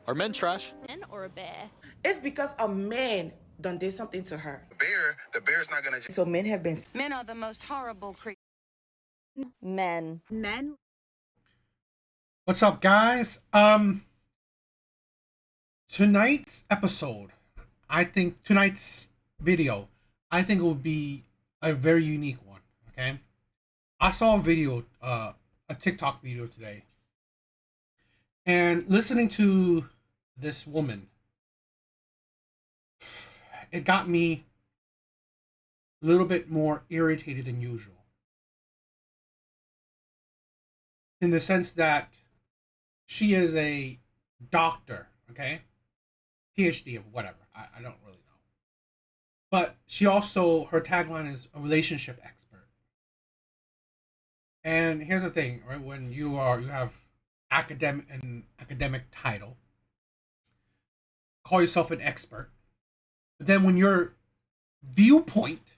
Are men trash? Man or a bear? It's because a man done did something to her. The bear's not gonna. So men have been. Men are the most horrible creatures. Men. Men? What's up, guys? Tonight's episode, tonight's video, I think it will be a very unique one, okay? I saw a video, a TikTok video today, and listening to this woman, it got me a little bit more irritated than usual. In the sense that she is a doctor, okay? PhD of whatever. I don't really know. But she also, her tagline is a relationship expert. And here's the thing, right? When you have academic title, call yourself an expert. But then when your viewpoint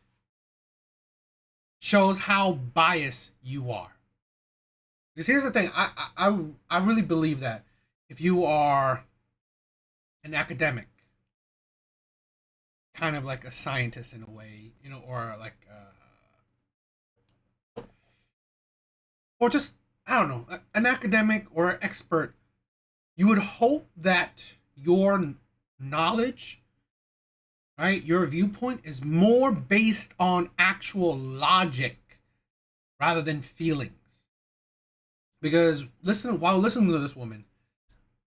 shows how biased you are. Because here's the thing, I really believe that if you are an academic, kind of like a scientist in a way, you know, or like, or just, I don't know, an academic or an expert, you would hope that your knowledge, right, your viewpoint is more based on actual logic rather than feelings. Because while listening to this woman,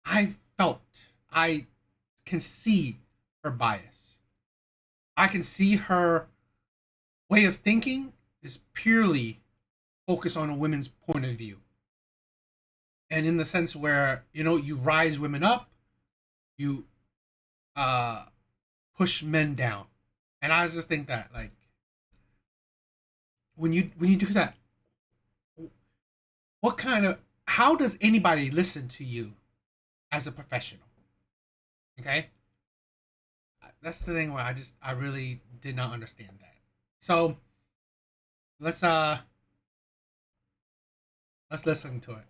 I can see her bias. I can see her way of thinking is purely focused on a woman's point of view. And in the sense where, you know, you rise women up, you push men down. And I just think that, like, when you do that, how does anybody listen to you as a professional? Okay? That's the thing where I really did not understand that. So let's listen to it.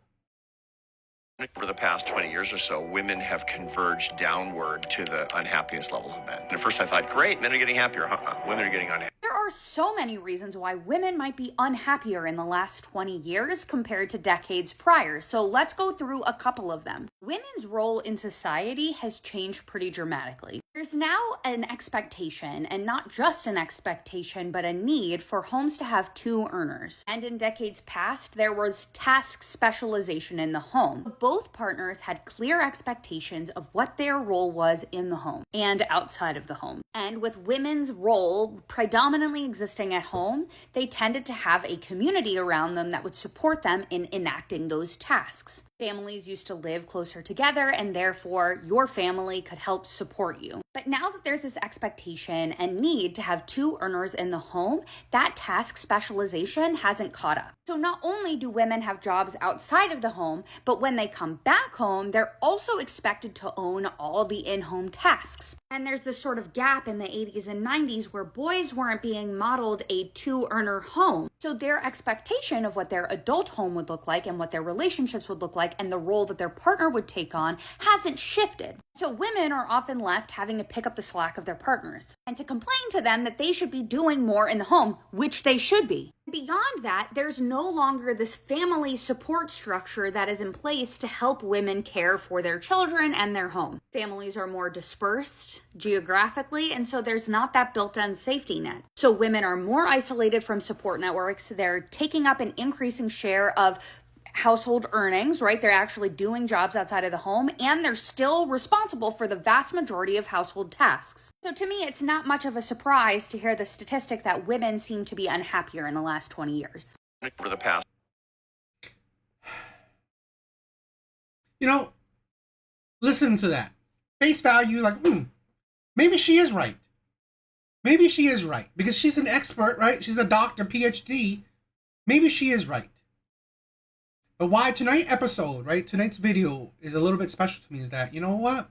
Over the past 20 years or so, women have converged downward to the unhappiness levels of men. And at first I thought, great, men are getting happier. Women are getting unhappy. There are so many reasons why women might be unhappier in the last 20 years compared to decades prior, so let's go through a couple of them. Women's role in society has changed pretty dramatically. There's now an expectation, and not just an expectation, but a need for homes to have two earners. And in decades past, there was task specialization in the home. Both partners had clear expectations of what their role was in the home and outside of the home. And with women's role predominantly existing at home, they tended to have a community around them that would support them in enacting those tasks. Families used to live closer together, and therefore your family could help support you. But now that there's this expectation and need to have two earners in the home, that task specialization hasn't caught up. So not only do women have jobs outside of the home, but when they come back home, they're also expected to own all the in-home tasks. And there's this sort of gap in the 80s and 90s where boys weren't being modeled a two-earner home. So their expectation of what their adult home would look like and what their relationships would look like and the role that their partner would take on hasn't shifted. So women are often left having to pick up the slack of their partners and to complain to them that they should be doing more in the home, which they should be. Beyond that, there's no longer this family support structure that is in place to help women care for their children and their home. Families are more dispersed geographically, and so there's not that built-in safety net. So women are more isolated from support networks. They're taking up an increasing share of household earnings, right? They're actually doing jobs outside of the home, and they're still responsible for the vast majority of household tasks. So to me, it's not much of a surprise to hear the statistic that women seem to be unhappier in the last 20 years. For the past. You know, listen to that. Face value, like, maybe she is right. Maybe she is right. Because she's an expert, right? She's a doctor, PhD. Maybe she is right. But why tonight's video is a little bit special to me is that, you know what?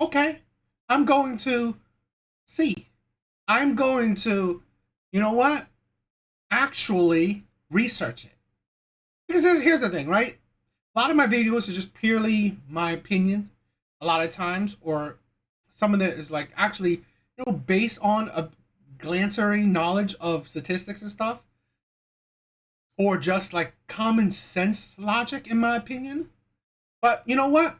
Okay, I'm going to see. I'm going to, you know what? Actually research it. Because here's the thing, right? A lot of my videos are just purely my opinion. a lot of times, or some of it is like actually, based on a glancery knowledge of statistics and stuff, or just like common sense logic, in my opinion. But you know what?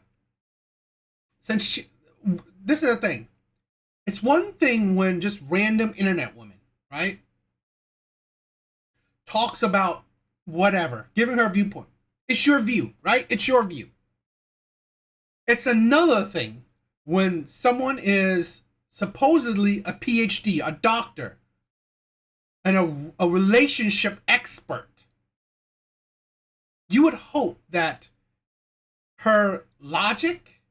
This is the thing. It's one thing when just random internet woman, right, talks about whatever, giving her viewpoint. It's your view, right? It's your view. It's another thing when someone is supposedly a PhD, a doctor, and a relationship expert. You would hope that her logic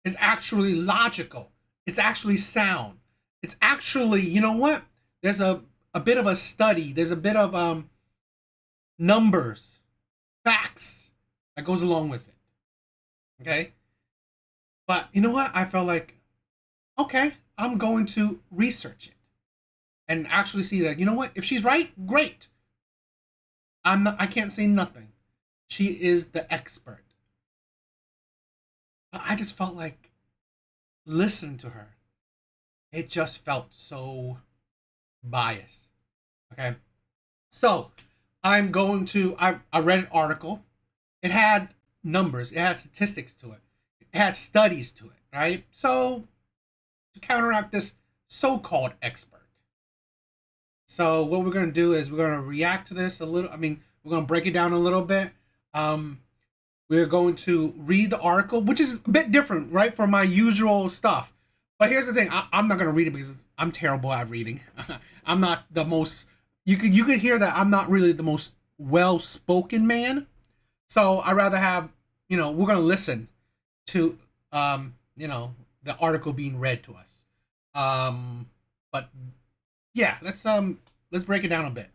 is actually logical. It's actually sound. It's actually, you know what? There's a bit of a study. There's a bit of numbers, facts that goes along with it. Okay? But you know what? I felt like, okay, I'm going to research it and actually see that, you know what? If she's right, great. I can't say nothing. She is the expert. But I just felt like listening to her, it just felt so biased. Okay? So I read an article. It had numbers, it had statistics to it, it had studies to it, right? So to counteract this so-called expert. So what we're going to do is we're going to react to this a little. We're going to break it down a little bit. We're going to read the article, which is a bit different, right, from my usual stuff. But here's the thing. I'm not going to read it because I'm terrible at reading. I'm not the most... You could hear that I'm not really the most well-spoken man. So I'd rather have, we're going to listen to, the article being read to us. But yeah, let's break it down a bit.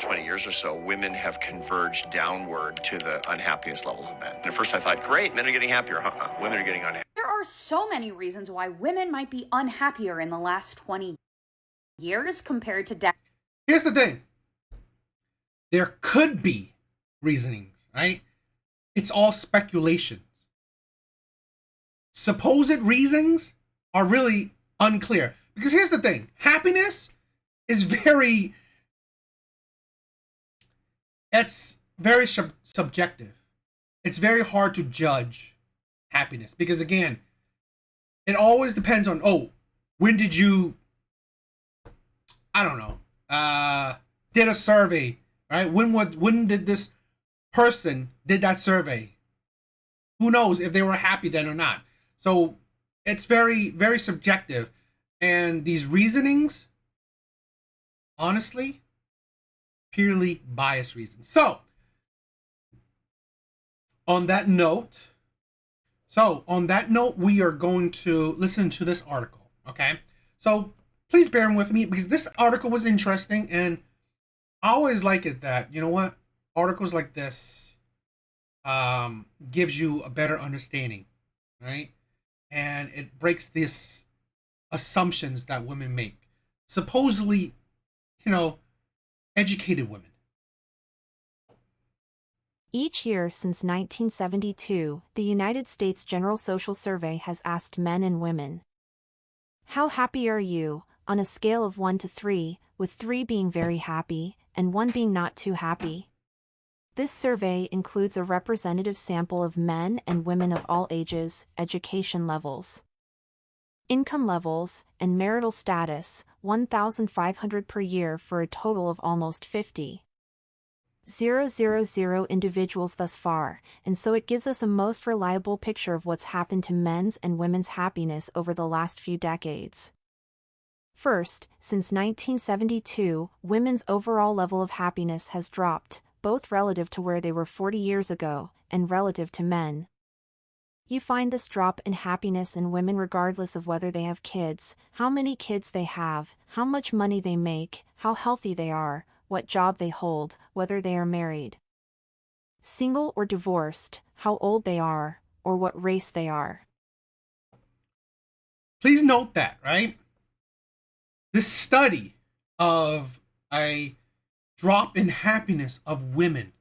20 years or so, women have converged downward to the unhappiness levels of men. And at first I thought, great, men are getting happier. Women are getting unhappy. There are so many reasons why women might be unhappier in the last 20 years compared to decades. Here's the thing. There could be reasonings, right? It's all speculations. Supposed reasons are really unclear. Because here's the thing. Happiness is very subjective. It's very hard to judge happiness. Because again, it always depends on, when did you, did a survey, right? When did this person did that survey? Who knows if they were happy then or not? So it's very, very subjective. And these reasonings, honestly, purely biased reasons. So on that note, we are going to listen to this article, okay? So please bear with me because this article was interesting, and I always like it that, articles like this gives you a better understanding, right? And it breaks these assumptions that women make. Supposedly, educated women. Each year since 1972, the United States General Social Survey has asked men and women, "How happy are you?" on a scale of 1 to 3, with 3 being very happy and 1 being not too happy. This survey includes a representative sample of men and women of all ages, education levels, income levels, and marital status, 1,500 per year for a total of almost 50,000 individuals thus far, and so it gives us a most reliable picture of what's happened to men's and women's happiness over the last few decades. First, since 1972, women's overall level of happiness has dropped, both relative to where they were 40 years ago, and relative to men. You find this drop in happiness in women regardless of whether they have kids, how many kids they have, how much money they make, how healthy they are, what job they hold, whether they are married, single or divorced, how old they are, or what race they are. Please note that, right? This study of a drop in happiness of women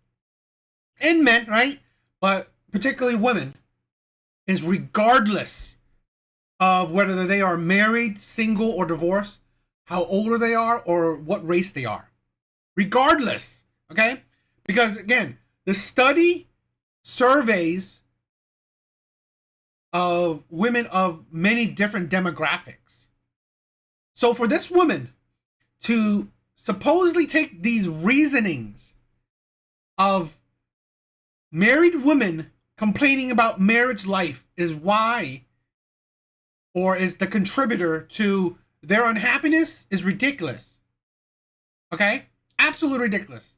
and men, right? But particularly women, is regardless of whether they are married, single, or divorced, how older they are, or what race they are. Regardless, okay? Because again, the study surveys of women of many different demographics. So for this woman to supposedly take these reasonings of married women complaining about marriage life is why, or is the contributor to their unhappiness, is ridiculous. Okay? Absolutely ridiculous.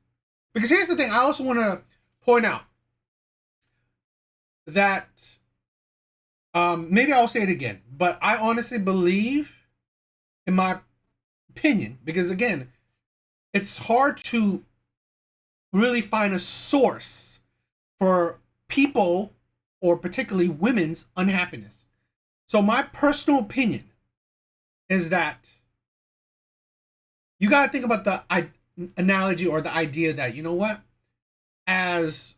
Because here's the thing, I also want to point out that maybe I'll say it again, but I honestly believe, in my opinion, because again, it's hard to really find a source for people, or particularly women's unhappiness. So my personal opinion is that you got to think about the analogy or the idea that, you know what, as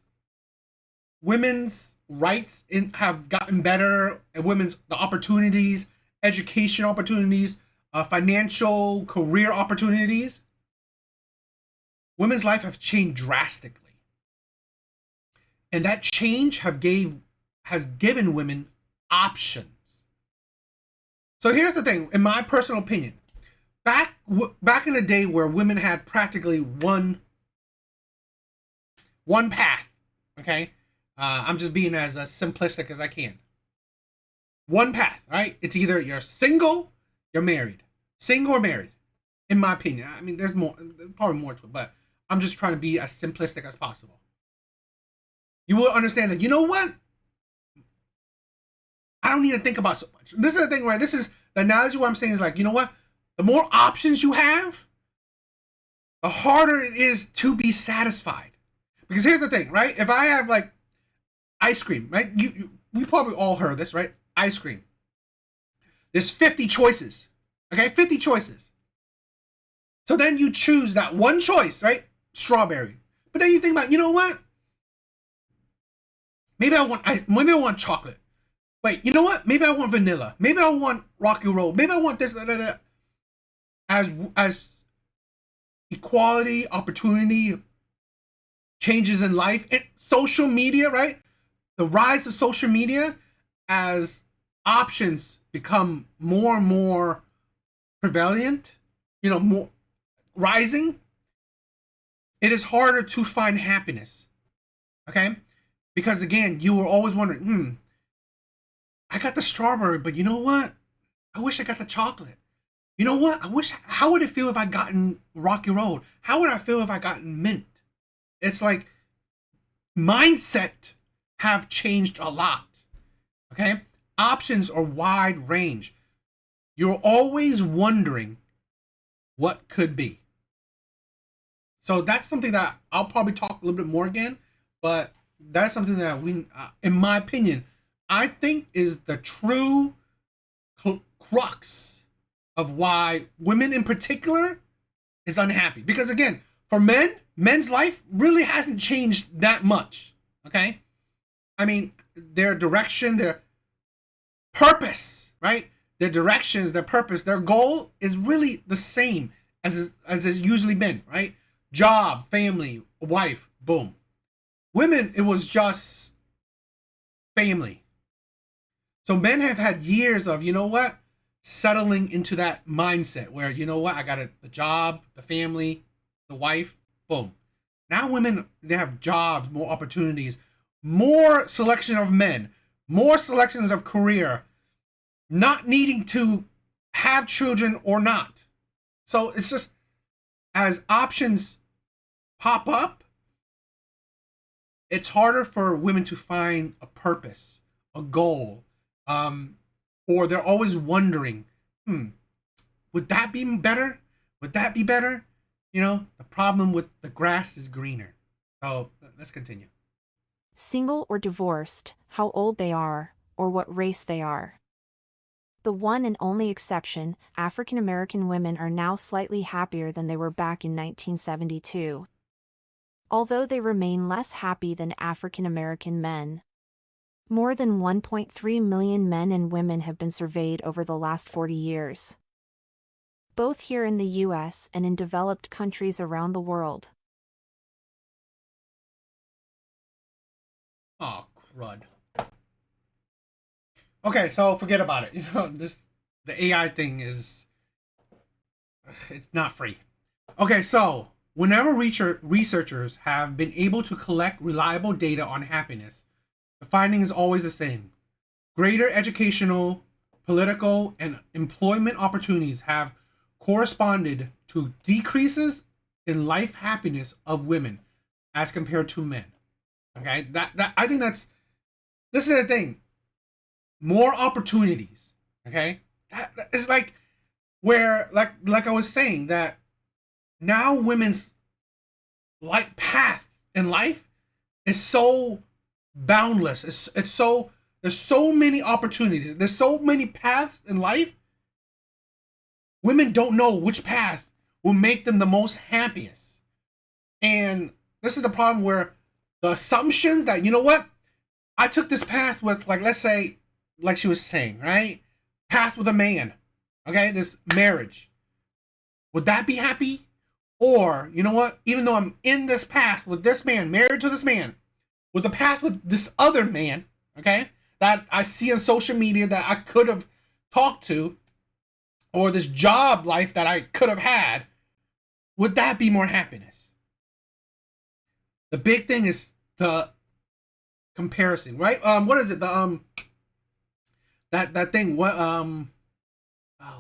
women's rights have gotten better, and the opportunities, education opportunities, financial career opportunities, women's life have changed drastically, and that change has given women options. So here's the thing, in my personal opinion, back in the day where women had practically one path, okay? I'm just being as simplistic as I can. One path, right? It's either you're single, you're married. Single or married, in my opinion. I mean, there's probably more to it, but I'm just trying to be as simplistic as possible. You will understand that, you know what? I don't need to think about so much. This is the thing, right? This is the analogy. What I'm saying is like, you know what? The more options you have, the harder it is to be satisfied. Because here's the thing, right? If I have like ice cream, right? We probably all heard this, right? Ice cream. There's 50 choices, okay? 50 choices. So then you choose that one choice, right? Strawberry. But then you think about, you know what? Maybe I want chocolate. Wait, you know what? Maybe I want vanilla. Maybe I want Rocky Road. Maybe I want this, As equality, opportunity, changes in life, social media, right? The rise of social media, as options become more and more prevalent, more rising, it is harder to find happiness, okay? Because again, you were always wondering, I got the strawberry, but you know what? I wish I got the chocolate. You know what? How would it feel if I gotten Rocky Road? How would I feel if I gotten mint? It's like mindset have changed a lot, okay? Options are wide range. You're always wondering what could be. So that's something that I'll probably talk a little bit more again, but that's something that we, in my opinion, I think is the true crux of why women in particular is unhappy. Because again, for men's life really hasn't changed that much, okay? I mean, their direction, their purpose, right? Their directions, their purpose, their goal is really the same as it's usually been, right? Job, family, wife, boom. Women, it was just family. So men have had years of, you know what, settling into that mindset where, you know what, I got the job, the family, the wife, boom. Now women, they have jobs, more opportunities, more selection of men, more selections of career, not needing to have children or not. So it's just, as options pop up, it's harder for women to find a purpose, a goal, or they're always wondering, would that be better? Would that be better? The problem with the grass is greener. So let's continue. Single or divorced, how old they are, or what race they are. The one and only exception, African American women are now slightly happier than they were back in 1972. Although they remain less happy than African American men. More than 1.3 million men and women have been surveyed over the last 40 years, both here in the US and in developed countries around the world. Oh, crud. Okay, so forget about it. The AI thing it's not free. Okay, so whenever researchers have been able to collect reliable data on happiness, the finding is always the same. Greater educational, political, and employment opportunities have corresponded to decreases in life happiness of women as compared to men. Okay, that I think this is the thing. More opportunities. Okay, it's like where like I was saying that now women's path in life is so boundless. It's so there's so many opportunities. There's so many paths in life. Women don't know which path will make them the most happiest. And this is the problem where the assumption that, you know what, I took this path with, like, let's say, like she was saying, right? Path with a man, okay? This marriage. Would that be happy? Or, you know what, even though I'm in this path with this man, married to this man, with the path with this other man, okay, that I see on social media that I could have talked to, or this job life that I could have had, would that be more happiness? The big thing is the comparison, right? What is it? The that thing. What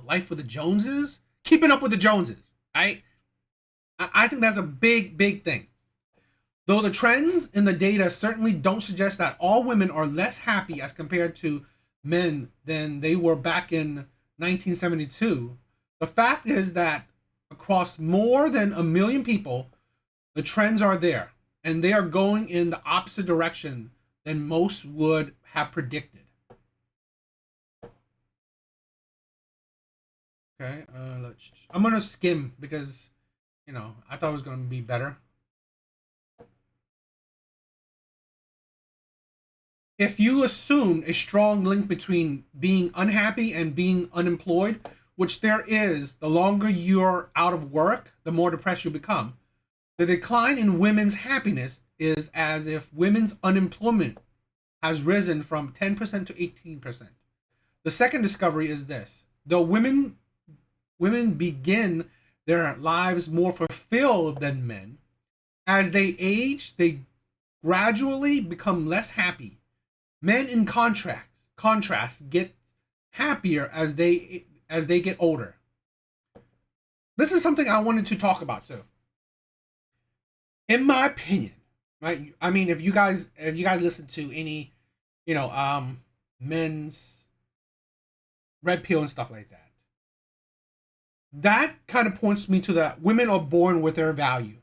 Life with the Joneses? Keeping up with the Joneses, right? I think that's a big thing. Though the trends in the data certainly don't suggest that all women are less happy as compared to men than they were back in 1972, the fact is that across more than 1 million people, the trends are there, and they are going in the opposite direction than most would have predicted. Okay, I'm gonna skim because, I thought it was gonna be better. If you assume a strong link between being unhappy and being unemployed, which there is, the longer you're out of work, the more depressed you become. The decline in women's happiness is as if women's unemployment has risen from 10% to 18%. The second discovery is this: though women begin their lives more fulfilled than men, as they age, they gradually become less happy. Men, in contrast, get happier as they get older. This is something I wanted to talk about too. In my opinion, right? I mean, if you guys listen to any, men's red pill and stuff like that, that kind of points me to that women are born with their value.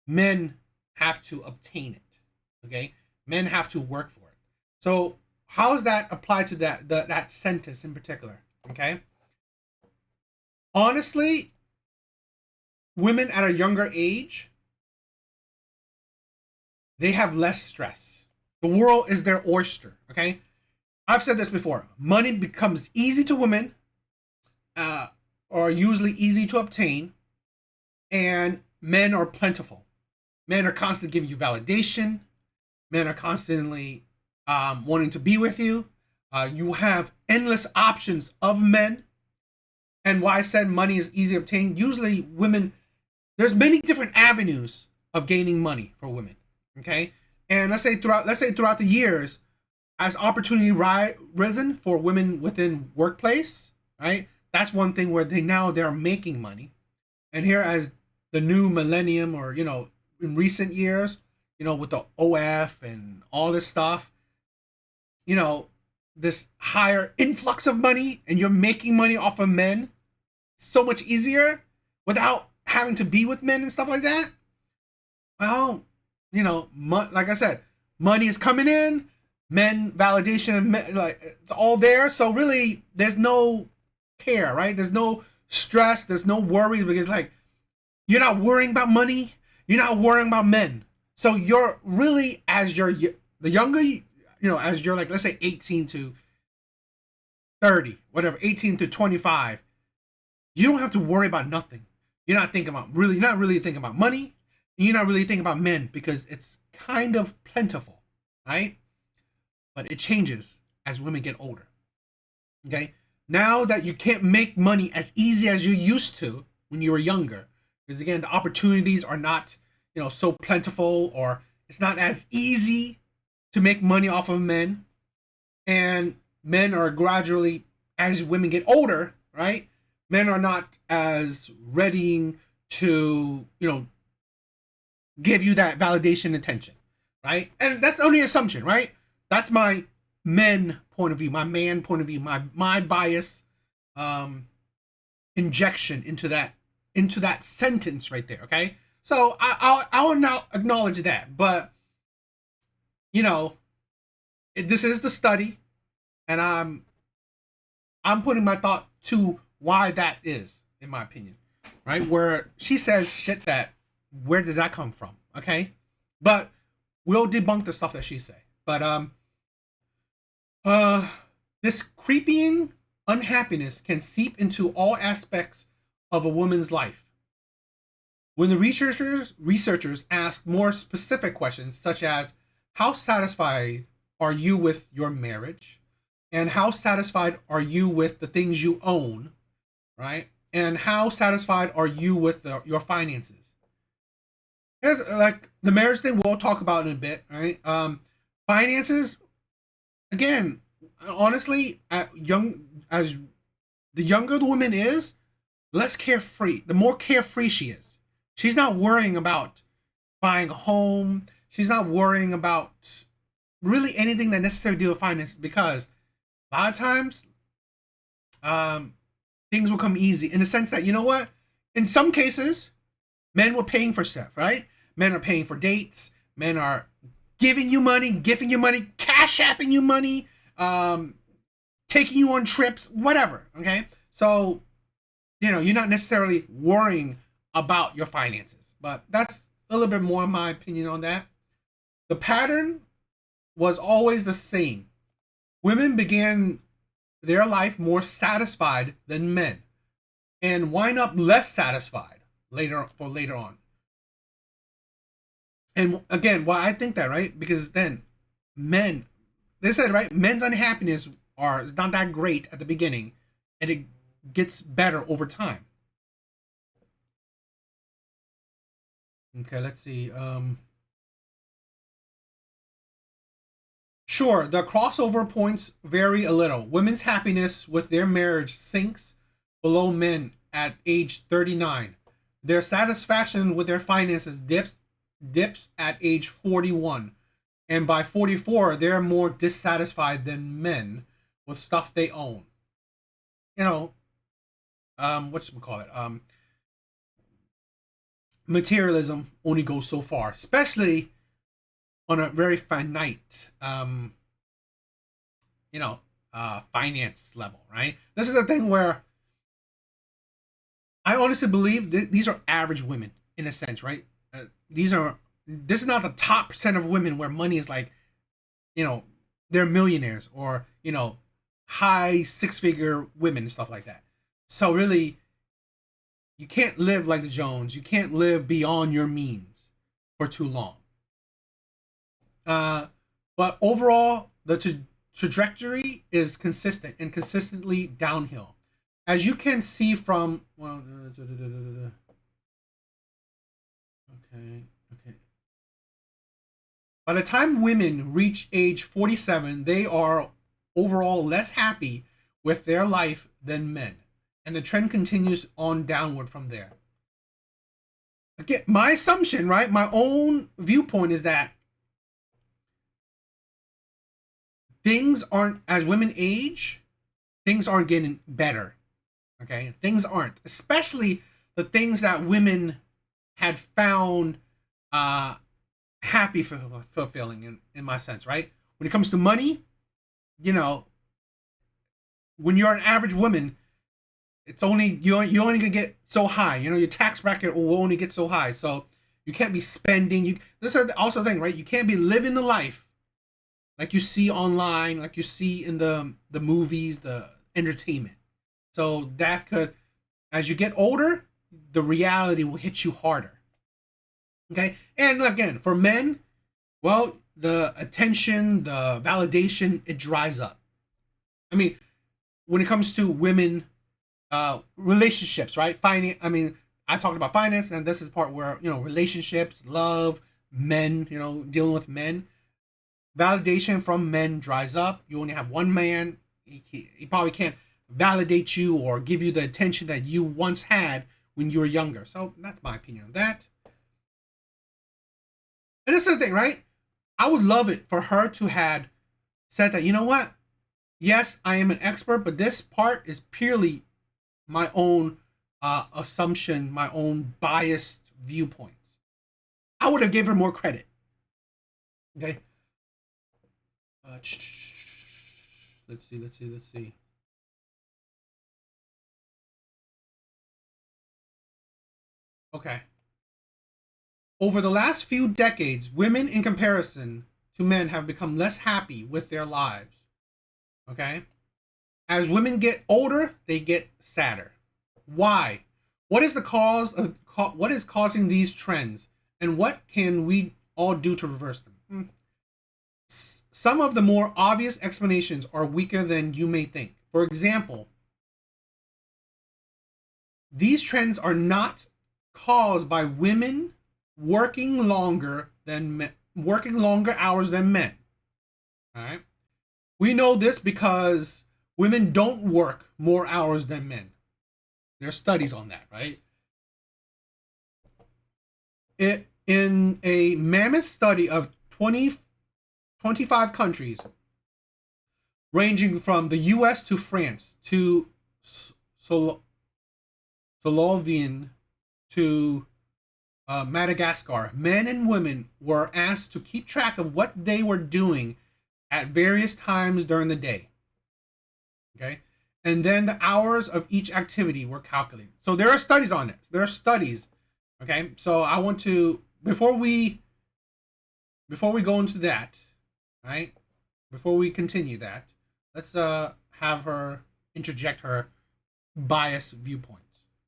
Men have to obtain it. Okay, men have to work for it. So how does that apply to that sentence in particular? Okay. Honestly, women at a younger age, they have less stress. The world is their oyster. Okay. I've said this before. Money becomes easy to women, or usually easy to obtain, and men are plentiful. Men are constantly giving you validation. Men are constantly wanting to be with you. You have endless options of men. And why I said money is easy to obtain. Usually women, there's many different avenues of gaining money for women. Okay. And let's say throughout the years, as opportunity risen for women within workplace, right? That's one thing where they're making money. And here as the new millennium, or, in recent years, with the OF and all this stuff, this higher influx of money, and you're making money off of men so much easier without having to be with men and stuff like that. Well, like I said, money is coming in, men validation, it's all there. So really, there's no care, right? There's no stress, there's no worries, because you're not worrying about money, you're not worrying about men. So you're really, the younger as you're like, let's say 18 to 30, whatever, 18 to 25, you don't have to worry about nothing. You're not really thinking about money. You're not really thinking about men because it's kind of plentiful, right? But it changes as women get older. Okay? Now that you can't make money as easy as you used to when you were younger, because again, the opportunities are not, so plentiful, or it's not as easy to make money off of men. And men are gradually, as women get older, right? Men are not as ready to, give you that validation and attention, right? And that's the only assumption, right? That's my men point of view, my man point of view, my bias injection into that sentence right there. Okay, so I'll now acknowledge that, but this is the study, and I'm putting my thought to why that is, in my opinion, right? Where she says shit that, where does that come from? Okay, but we'll debunk the stuff that she say. But this creeping unhappiness can seep into all aspects of a woman's life. When the researchers ask more specific questions, such as how satisfied are you with your marriage, and how satisfied are you with the things you own, right? And how satisfied are you with your finances? Here's like the marriage thing we'll talk about in a bit, right? Finances, again, honestly, as the younger the woman is, less carefree. The more carefree she is. She's not worrying about buying a home. She's not worrying about really anything that necessarily deal with finance, because a lot of times, things will come easy in the sense that, in some cases, men were paying for stuff, right? Men are paying for dates. Men are giving you money, cash apping you money, taking you on trips, whatever. Okay, so you're not necessarily worrying about your finances, but that's a little bit more my opinion on that. The pattern was always the same. Women began their life more satisfied than men, and wind up less satisfied later on. And again, why I think that, right? Because then they said, right, men's unhappiness is not that great at the beginning, and it gets better over time. Okay, let's see. Sure, the crossover points vary a little. Women's happiness with their marriage sinks below men at age 39. Their satisfaction with their finances dips at age 41. And by 44, they're more dissatisfied than men with stuff they own. Materialism only goes so far, especially on a very finite, finance level, right? This is the thing where I honestly believe these are average women in a sense, right? This is not the top percent of women where money is like, they're millionaires, or, high six-figure women and stuff like that. So really, you can't live like the Jones. You can't live beyond your means for too long. But overall, the trajectory is consistent and consistently downhill. As you can see from, okay. By the time women reach age 47, they are overall less happy with their life than men. And the trend continues on downward from there. Again, my assumption, right? My own viewpoint is that things aren't, as women age, things aren't getting better. Okay? Things aren't. Especially the things that women had found happy, fulfilling in my sense, right? When it comes to money, when you're an average woman, it's only you only gonna get so high. Your tax bracket will only get so high, so you can't be spending. This is also the thing, right? You can't be living the life like you see online, like you see in the movies, the entertainment. So that could, as you get older, the reality will hit you harder. Okay, and again, for men, well, the attention, the validation, it dries up. I mean, when it comes to women, relationships, right? I mean, I talked about finance, and this is the part where, relationships, love, men, dealing with men. Validation from men dries up. You only have one man. He probably can't validate you or give you the attention that you once had when you were younger. So that's my opinion on that. And this is the thing, right? I would love it for her to had said that, you know what? Yes, I am an expert, but this part is purely my own assumption, my own biased viewpoints. I would have given her more credit. Okay. Let's see. Okay. Over the last few decades, women in comparison to men have become less happy with their lives. Okay? As women get older, they get sadder. Why? What is the cause of what is causing these trends, and what can we all do to reverse them? Some of the more obvious explanations are weaker than you may think. For example, these trends are not caused by women working longer hours than men. All right? We know this because women don't work more hours than men. There are studies on that, right? In a mammoth study of 25 countries, ranging from the US to France to Slovenia to Madagascar, men and women were asked to keep track of what they were doing at various times during the day. Okay? And then the hours of each activity were calculated. So there are studies on it. There are studies. Okay? So I want to, before we go into that, right? Before we continue that, let's have her interject her biased viewpoints.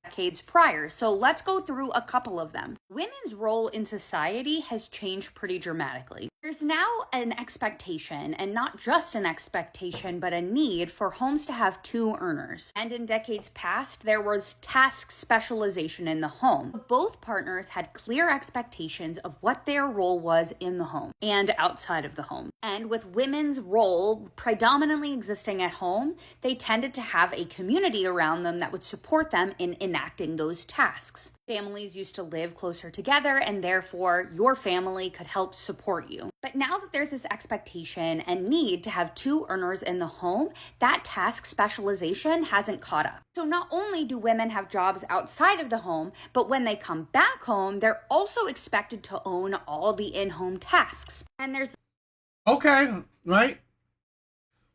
Decades prior. So let's go through a couple of them. Women's role in society has changed pretty dramatically. There's now an expectation, and not just an expectation, but a need for homes to have two earners. And in decades past, there was task specialization in the home. Both partners had clear expectations of what their role was in the home and outside of the home. And with women's role predominantly existing at home, they tended to have a community around them that would support them in enacting those tasks. Families used to live closer together, and therefore your family could help support you. But now that there's this expectation and need to have two earners in the home, that task specialization hasn't caught up. So not only do women have jobs outside of the home, but when they come back home, they're also expected to own all the in-home tasks. And there's... Okay, right?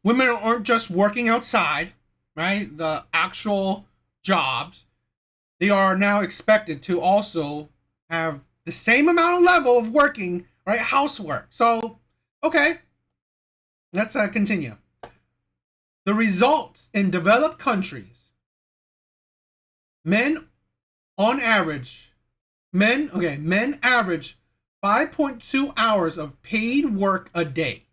Women aren't just working outside, right? The actual jobs. They are now expected to also have the same amount of level of working, right? Housework. So, okay, let's continue. The results in developed countries, men average 5.2 hours of paid work a day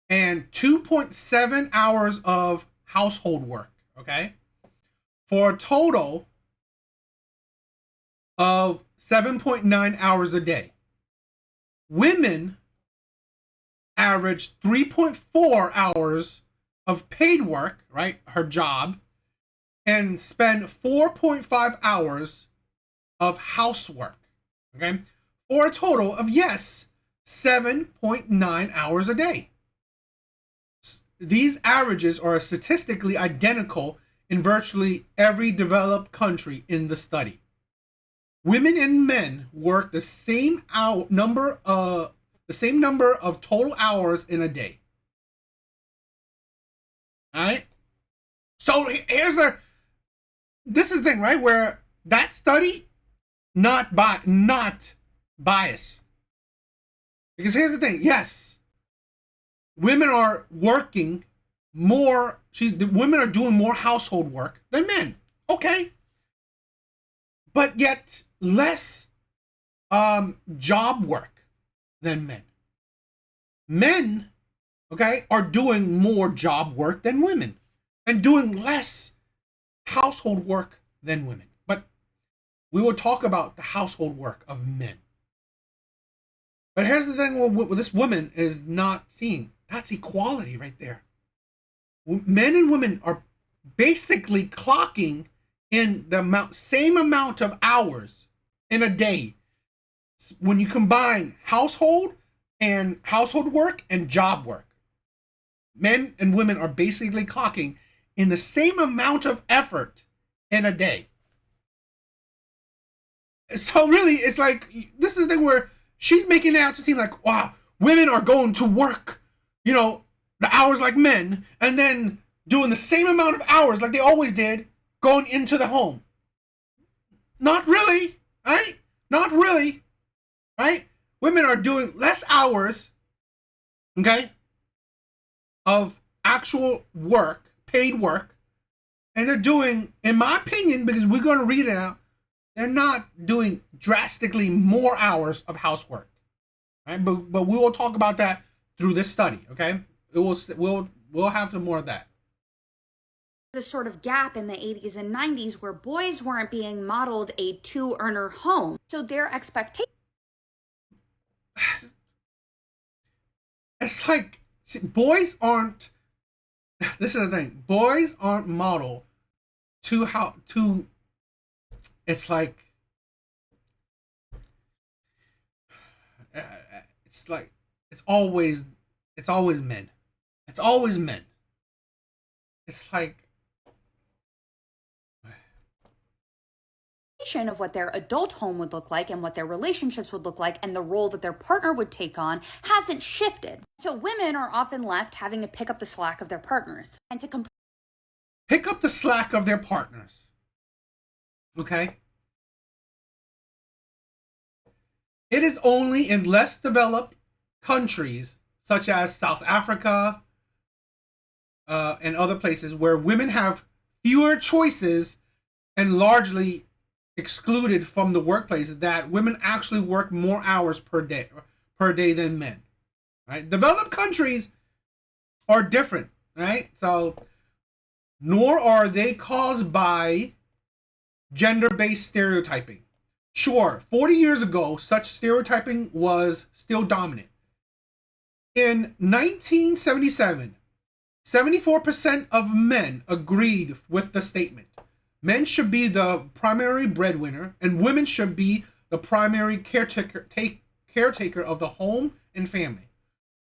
and 2.7 hours of household work, okay? For a total of 7.9 hours a day. Women average 3.4 hours of paid work, right, her job, and spend 4.5 hours of housework, okay, for a total of, yes, 7.9 hours a day. These averages are statistically identical in virtually every developed country in the study. Women and men work the same number of total hours in a day. All right. So this is the thing, right? Where that study, not bias. Because here's the thing. Yes, women are working more. The women are doing more household work than men. Okay, but yet less job work than men. Men, okay, are doing more job work than women and doing less household work than women. But we will talk about the household work of men. But here's the thing what this woman is not seeing. That's equality right there. Men and women are basically clocking in the same amount of hours in a day when you combine household work and job work. Men and women are basically clocking in the same amount of effort in a day. So really, it's like, this is the thing where she's making it out to seem like, wow, women are going to work, you know, the hours like men, and then doing the same amount of hours like they always did, going into the home. Not really, right? Not really, right? Women are doing less hours, okay, of actual work, paid work, and they're doing, in my opinion, because we're going to read it out, they're not doing drastically more hours of housework, right? But we will talk about that through this study, okay? We'll have some more of that. The sort of gap in the 80s and 90s where boys weren't being modeled a two-earner home. So their expectation. It's like, see, boys aren't, this is the thing, boys aren't modeled to it's like, it's always men. It's always men. It's like, of what their adult home would look like and what their relationships would look like and the role that their partner would take on hasn't shifted. So women are often left having to pick up the slack of their partners and to pick up the slack of their partners. Okay? It is only in less developed countries such as South Africa and other places where women have fewer choices and largely excluded from the workplace that women actually work more hours per day than men. Right? Developed countries are different, right? So, nor are they caused by gender-based stereotyping. Sure, 40 years ago, such stereotyping was still dominant. In 1977, 74% of men agreed with the statement. Men should be the primary breadwinner, and women should be the primary caretaker of the home and family.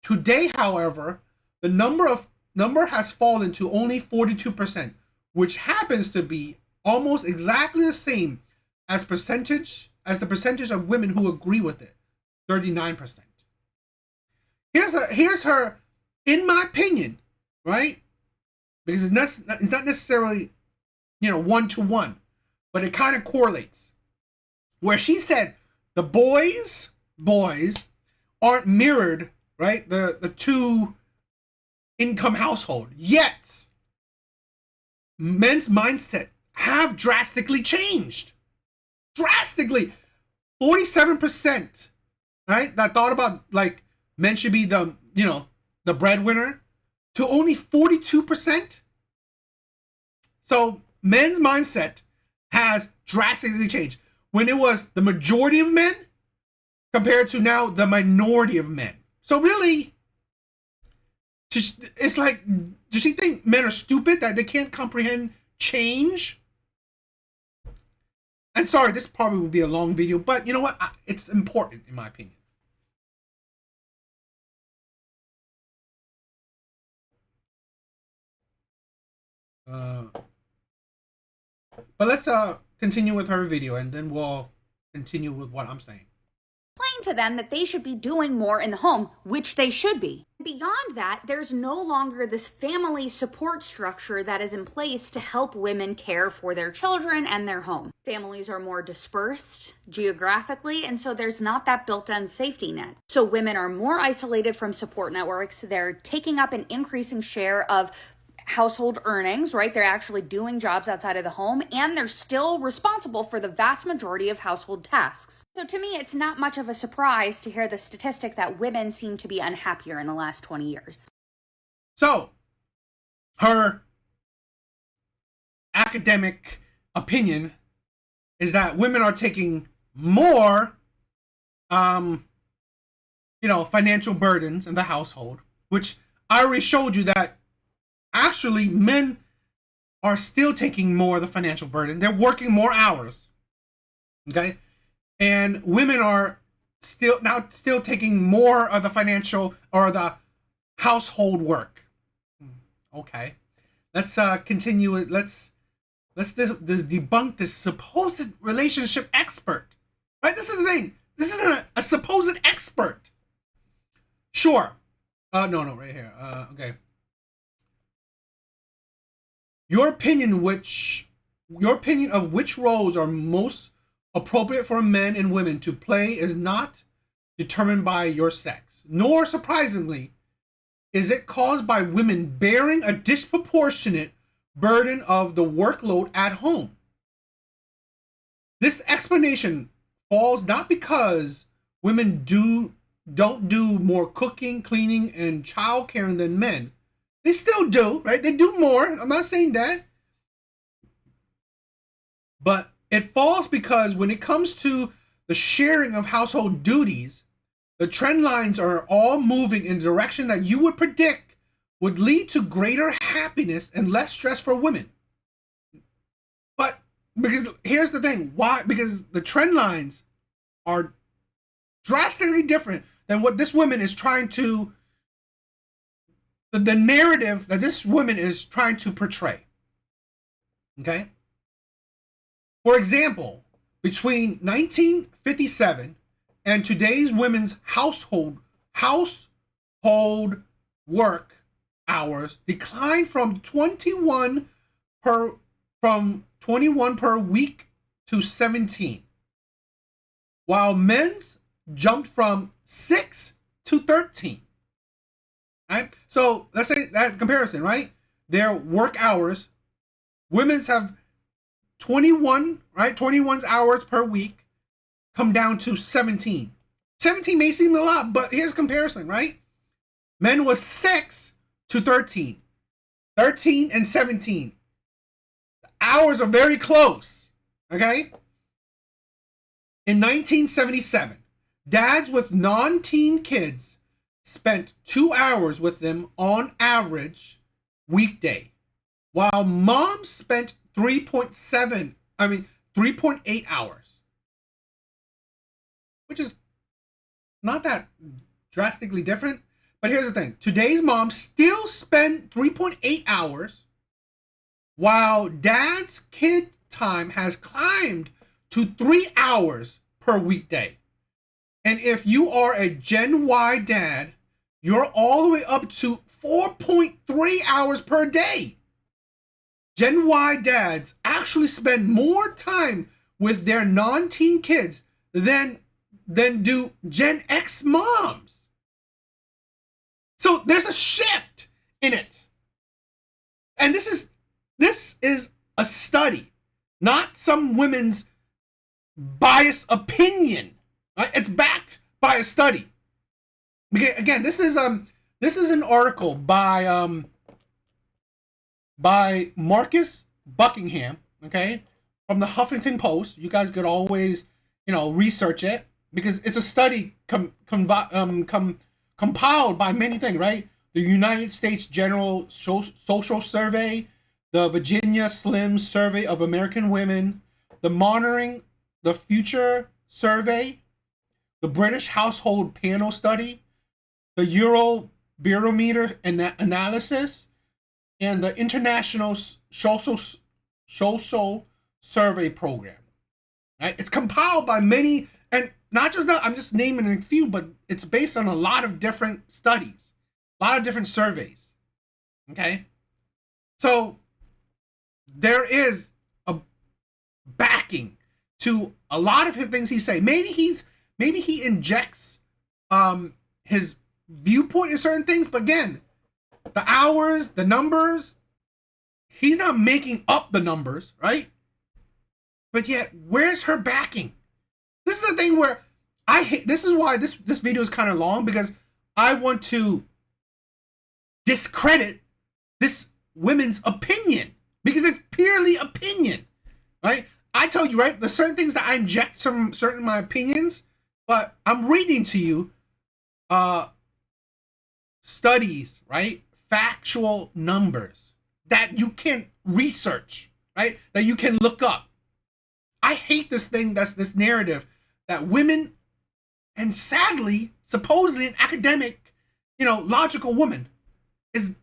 Today, however, the number has fallen to only 42%, which happens to be almost exactly the same as the percentage of women who agree with it, 39%. Here's her, in my opinion, right? Because it's not necessarily, you know, 1-to-1, but it kind of correlates. Where she said the boys aren't mirrored, right? The two income household. Yet men's mindset have drastically changed. Drastically. 47%, right? That thought about like men should be the, you know, the breadwinner, to only 42%. So men's mindset has drastically changed. When it was the majority of men compared to now the minority of men. So really, it's like, does she think men are stupid, that they can't comprehend change? And sorry, this probably will be a long video, but you know what? It's important in my opinion. But let's continue with her video, and then we'll continue with what I'm saying. to them that they should be doing more in the home, which they should be. Beyond that, there's no longer this family support structure that is in place to help women care for their children and their home. Families are more dispersed geographically, and so there's not that built-in safety net. So women are more isolated from support networks. They're taking up an increasing share of household earnings, right? They're actually doing jobs outside of the home, and they're still responsible for the vast majority of household tasks. So to me, it's not much of a surprise to hear the statistic that women seem to be unhappier in the last 20 years. So, her academic opinion is that women are taking more, financial burdens in the household, which I already showed you that actually men are still taking more of the financial burden. They're working more hours, okay? And women are still taking more of the financial or the household work. Okay, let's continue it. Let's debunk this supposed relationship expert. Right? This is the thing. This isn't a supposed expert. Sure. No, right here. Okay. Your opinion of which roles are most appropriate for men and women to play is not determined by your sex, nor surprisingly is it caused by women bearing a disproportionate burden of the workload at home. This explanation falls not because women don't do more cooking, cleaning, and child caring than men. They still do, right? They do more. I'm not saying that. But it falls because when it comes to the sharing of household duties, the trend lines are all moving in a direction that you would predict would lead to greater happiness and less stress for women. But because here's the thing, why? Because the trend lines are drastically different than what this woman is trying to, the narrative that this woman is trying to portray. Okay? For example, between 1957 and today's women's household work hours declined from 21 per week to 17, while men's jumped from 6 to 13. Right? So let's say that comparison, right? Their work hours, women's have 21, right? 21 hours per week come down to 17. 17 may seem a lot, but here's a comparison, right? Men was 6 to 13. 13 and 17. The hours are very close, okay? In 1977, dads with non-teen kids spent 2 hours with them on average weekday, while moms spent 3.8 hours, which is not that drastically different. But here's the thing. Today's moms still spend 3.8 hours, while dad's kid time has climbed to 3 hours per weekday. And if you are a Gen Y dad, you're all the way up to 4.3 hours per day. Gen Y dads actually spend more time with their non-teen kids than do Gen X moms. So there's a shift in it. And this is a study, not some women's biased opinion. Right? It's backed by a study. Again, this is an article by Marcus Buckingham, okay, from the Huffington Post. You guys could always, research it because it's a study compiled by many things, right? The United States General Social Survey, the Virginia Slim Survey of American Women, the Monitoring the Future Survey, the British Household Panel Study, the Euro Barometer Analysis, and the International Social Survey Program. Right? It's compiled by many, and not just that, I'm just naming a few, but it's based on a lot of different studies, a lot of different surveys. Okay? So there is a backing to a lot of his things he say. Maybe he injects his viewpoint in certain things, but again, the hours, the numbers, he's not making up the numbers, right? But yet, where's her backing? This is the thing where I hate. This is why this video is kind of long, because I want to discredit this women's opinion, because it's purely opinion, right? I tell you, right, there's certain things that I inject some certain my opinions, but I'm reading to you studies, right? Factual numbers that you can research, right? That you can look up. I hate this thing, that's this narrative that women, and sadly, supposedly an academic, logical woman, is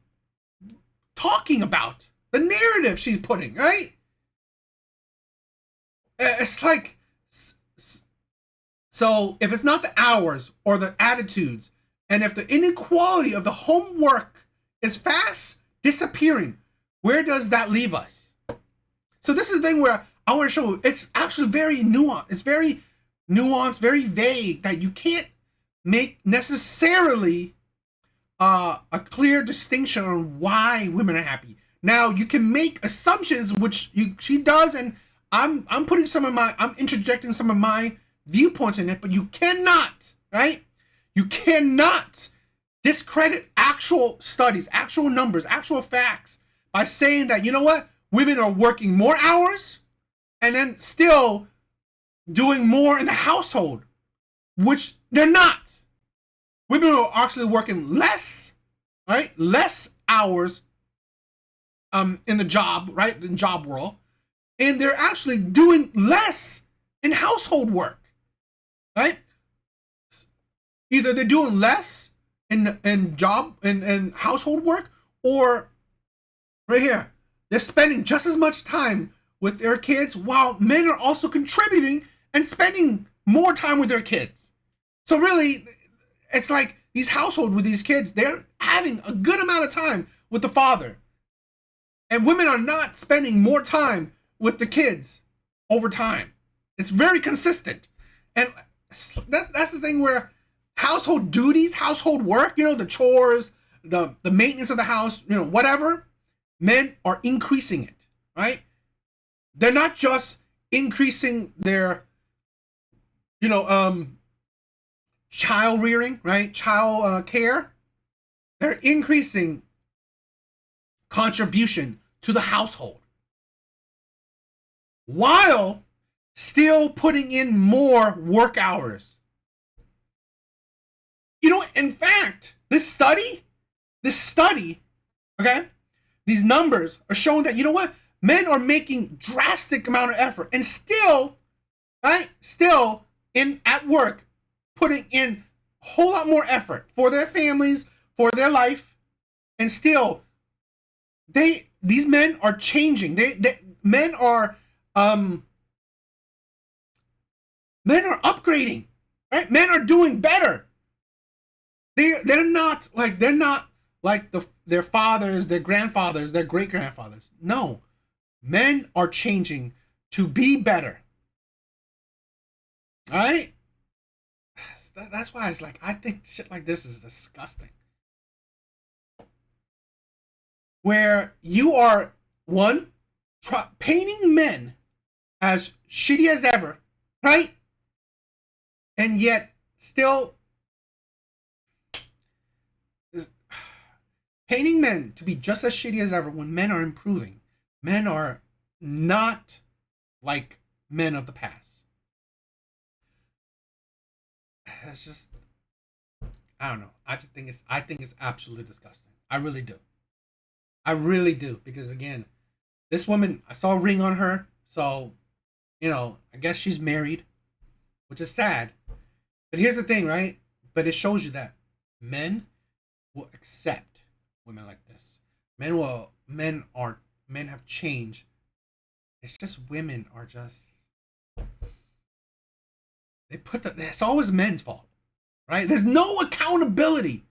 talking about. The narrative she's putting, right? It's like, so if it's not the hours or the attitudes, and if the inequality of the homework is fast disappearing, where does that leave us? So this is the thing where I want to show it's actually very nuanced. It's very nuanced, very vague, that you can't make necessarily a clear distinction on why women are happy. Now you can make assumptions, which she does, and I'm interjecting some of my viewpoints in it, but you cannot, right? You cannot discredit actual studies, actual numbers, actual facts by saying that, you know what, women are working more hours and then still doing more in the household, which they're not. Women are actually working less, right? Less hours in the job, right? In job world. And they're actually doing less in household work, right? Either they're doing less in job and household work, or right here, they're spending just as much time with their kids, while men are also contributing and spending more time with their kids. So really, it's like these households with these kids, they're having a good amount of time with the father. And women are not spending more time with the kids over time. It's very consistent. And that's the thing where household duties, household work, the chores, the maintenance of the house, whatever, men are increasing it, right? They're not just increasing their, child rearing, right? Child care. They're increasing contribution to the household, while still putting in more work hours. In fact, this study, okay, these numbers are showing that, men are making drastic amount of effort and still, right, at work, putting in a whole lot more effort for their families, for their life, and still, these men are changing. Men are upgrading, right? Men are doing better. They're not like their fathers, their grandfathers, their great grandfathers. No, men are changing to be better. All right, that's why it's like, I think shit like this is disgusting. Where you are painting men as shitty as ever, right? And yet still painting men to be just as shitty as ever when men are improving. Men are not like men of the past. It's just, I don't know. I think it's absolutely disgusting. I really do. Because again, this woman, I saw a ring on her, so I guess she's married, which is sad. But here's the thing, right? But it shows you that men will accept women like this. Men have changed. It's just women are just, it's always men's fault, right? There's no accountability.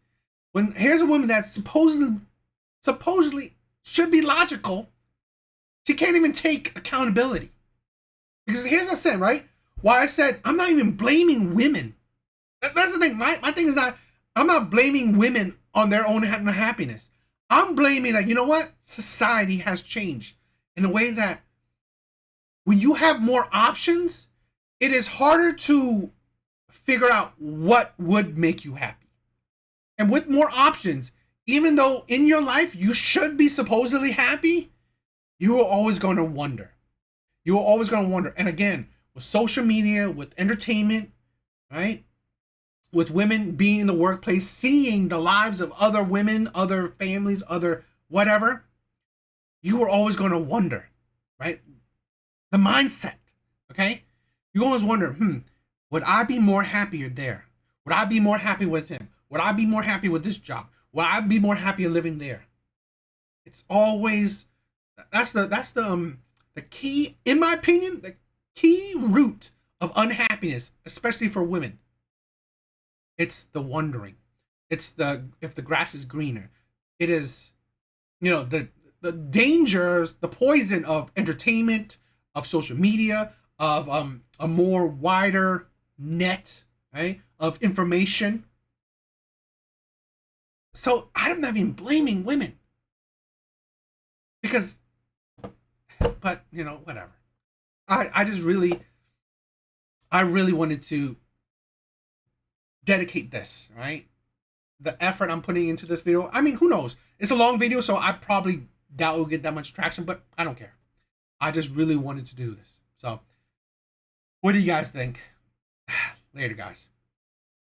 When here's a woman that supposedly should be logical, she can't even take accountability. Because here's what I said, right? Why I said I'm not even blaming women. That's the thing. My thing is not, I'm not blaming women on their own unhappiness. I'm blaming that, you know what? Society has changed in a way that when you have more options, it is harder to figure out what would make you happy. And with more options, even though in your life you should be supposedly happy, you are always going to wonder. You are always going to wonder. And again, with social media, with entertainment, right? With women being in the workplace, seeing the lives of other women, other families, other whatever, you are always going to wonder, right? The mindset, okay? You always wonder, would I be more happier there? Would I be more happy with him? Would I be more happy with this job? Would I be more happy living there? It's always, that's the key, in my opinion, the key root of unhappiness, especially for women. It's the wondering. It's if the grass is greener. It is, the dangers, the poison of entertainment, of social media, of a more wider net, right, of information. So I'm not even blaming women. Because, but, whatever. I really wanted to dedicate this, right? The effort I'm putting into this video. I mean, who knows? It's a long video, so I probably doubt it will get that much traction, but I don't care. I just really wanted to do this. So, what do you guys think? Later, guys.